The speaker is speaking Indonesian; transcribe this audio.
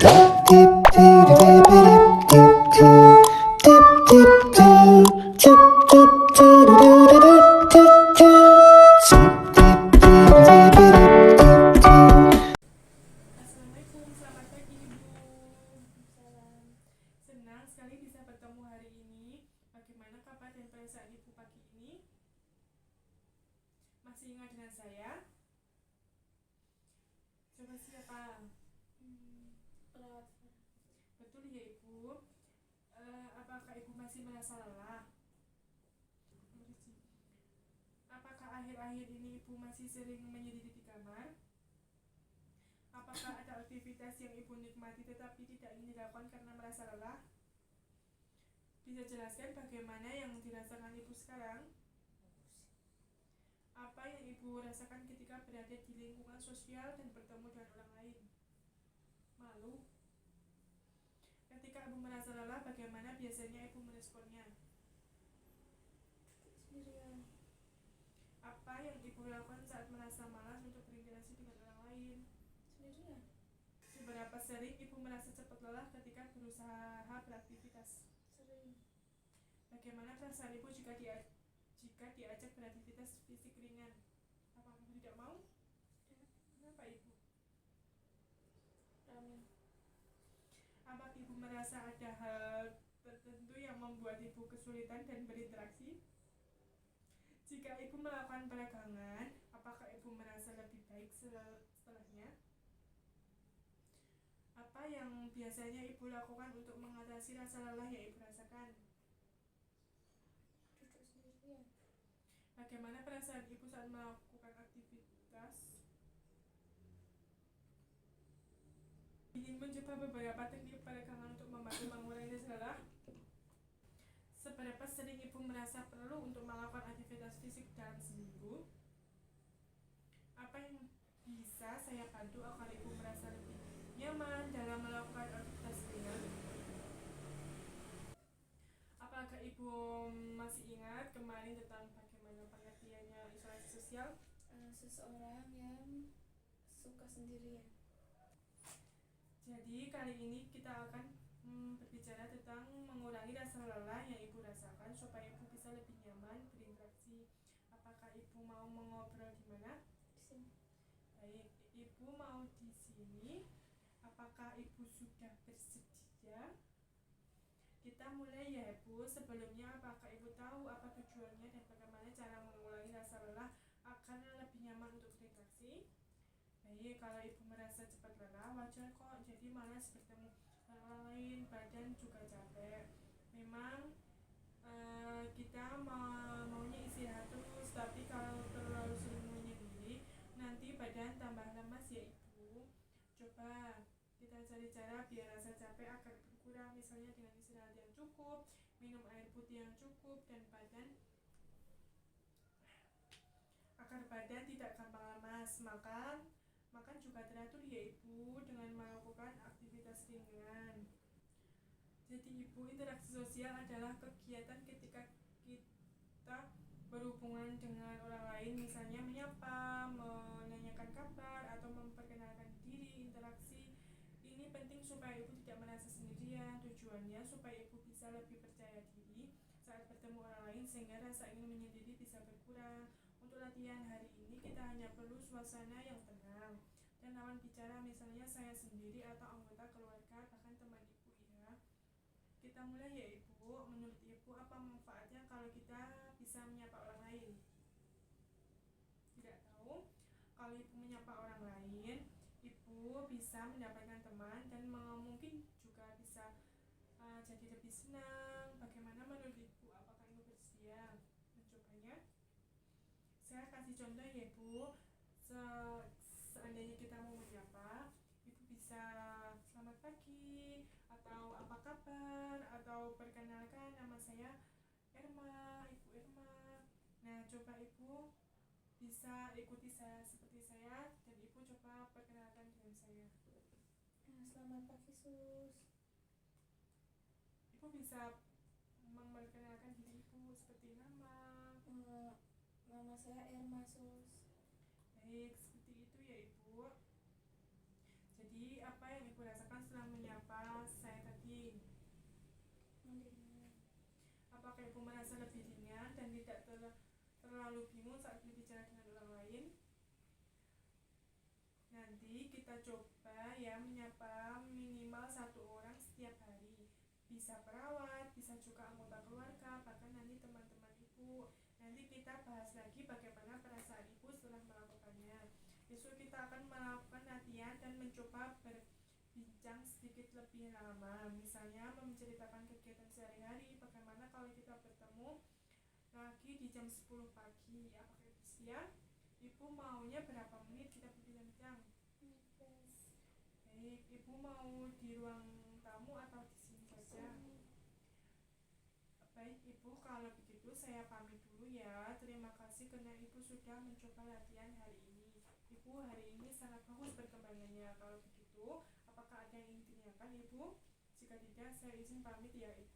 Assalamualaikum, selamat pagi Ibu. Senang sekali bisa bertemu hari ini. Bagaimana kabar dan perasaan Ibu pagi ini? Masih ingat dengan saya? Coba siapa? Betul ya Ibu. Apakah Ibu masih merasa lelah? Apakah akhir-akhir ini Ibu masih sering menyendiri di kamar? Apakah ada aktivitas yang Ibu nikmati tetapi tidak ingin dilakukan karena merasa lelah? Bisa jelaskan bagaimana yang dirasakan Ibu sekarang? Apa yang Ibu rasakan ketika berada di lingkungan sosial dan bertemu dengan orang lain? Malu? Ketika Ibu merasa lelah, bagaimana biasanya Ibu meresponnya? Sendirian. Apa yang Ibu lakukan saat merasa malas untuk berinteraksi dengan orang lain? Sendirian. Seberapa sering Ibu merasa cepat lelah ketika berusaha beraktivitas? Sering. Bagaimana perasaan Ibu jika diajak beraktivitas fisik ringan? Apakah Ibu tidak mau? Kenapa Ibu? Rame. Apakah Ibu merasa ada hal tertentu yang membuat Ibu kesulitan dan berinteraksi? Jika Ibu melakukan peregangan, apakah Ibu merasa lebih baik setelahnya? Apa yang biasanya Ibu lakukan untuk mengatasi rasa lelah yang Ibu rasakan? Duduk sendirian. Bagaimana perasaan Ibu saat melakukan aktivitas? Ingin mencoba beberapa teknik peregangan untuk membantu mengurangi rasa lelah? Seberapa sering Ibu merasa perlu untuk melakukan aktivitas fisik dalam seminggu? Apa yang bisa saya bantu agar Ibu merasa lebih nyaman dalam melakukan aktivitas ringan? Apakah Ibu masih ingat kemarin tentang bagaimana pengertiannya isolasi sosial? Seseorang yang suka sendirian. Jadi kali ini kita akan berbicara tentang mengurangi rasa lelah yang Ibu rasakan supaya Ibu bisa lebih nyaman berinteraksi. Apakah Ibu mau mengobrol di mana? Di sini. Baik, Ibu mau di sini. Apakah Ibu sudah bersedia? Kita mulai ya Ibu. Sebelumnya apakah Ibu tahu apa tujuannya dan bagaimana cara mengurangi rasa lelah agar lebih nyaman untuk berinteraksi? Baik, kalau Ibu merasa cepat lelah, wajar kok, jadi malas bertemu orang lain, badan juga capek. Memang kita maunya istirahat terus, tapi kalau terlalu sering menyendiri, nanti badan tambah lemas ya Ibu. Coba kita cari cara biar rasa capek agar berkurang, misalnya dengan istirahat yang cukup, minum air putih yang cukup, dan agar badan tidak gampang lemas. Makan juga teratur ya Ibu dengan melakukan aktivitas ringan. Jadi Ibu, interaksi sosial adalah kegiatan ketika kita berhubungan dengan orang lain, misalnya menyapa, menanyakan kabar, atau memperkenalkan diri. Interaksi ini penting supaya Ibu tidak merasa sendirian. Tujuannya supaya Ibu bisa lebih percaya diri saat bertemu orang lain sehingga rasa ingin menyendiri bisa berkurang. Untuk latihan hari ini kita hanya perlu suasana yang tenang dan lawan bicara, misalnya saya sendiri atau anggota keluarga, bahkan teman Ibu ya. Kita mulai ya Ibu. Menurut Ibu apa manfaatnya kalau kita bisa menyapa orang lain? Tidak tahu. Kalau Ibu menyapa orang lain, Ibu bisa mendapatkan teman dan mungkin juga bisa jadi lebih senang. Bagaimana menurut Ibu? Apakah Ibu bersedia mencobanya? Saya kasih contoh ya Bu. Seandainya kita mau menyapa, Ibu bisa selamat pagi, atau apa kabar, atau perkenalkan nama saya Irma, Ibu Irma. Nah, coba Ibu bisa ikuti saya seperti saya, dan Ibu coba perkenalkan dengan saya. Selamat pagi Sus. Ibu bisa memperkenalkan diri Ibu seperti nama. Nama saya Irma Sus. Baik, seperti itu ya Ibu. Jadi apa yang Ibu rasakan setelah ibu merasa lebih ringan dan tidak terlalu bingung saat berbicara dengan orang lain. Nanti kita coba ya menyapa minimal 1 orang setiap hari. Bisa perawat, bisa juga anggota keluarga, bahkan nanti teman-teman ibu. Nanti kita bahas lagi bagaimana perasaan ibu setelah melakukannya. Besok kita akan melakukan latihan dan mencoba berbincang sedikit lebih lama. Misalnya menceritakan kegiatan sehari-hari, bagaimana kalau kita bertemu lagi di jam 10 pagi. Apakah itu siang? Ibu maunya berapa menit kita berbincang? Baik, ibu mau di ruang tamu atau di sini saja? Baik ibu, kalau begitu saya pamit dulu ya. Terima kasih karena ibu sudah mencoba latihan hari ini. Ibu hari ini sangat bagus perkembangannya. Kalau begitu, apakah ada yang ingin ditanyakan ibu? Jika tidak, saya izin pamit ya ibu.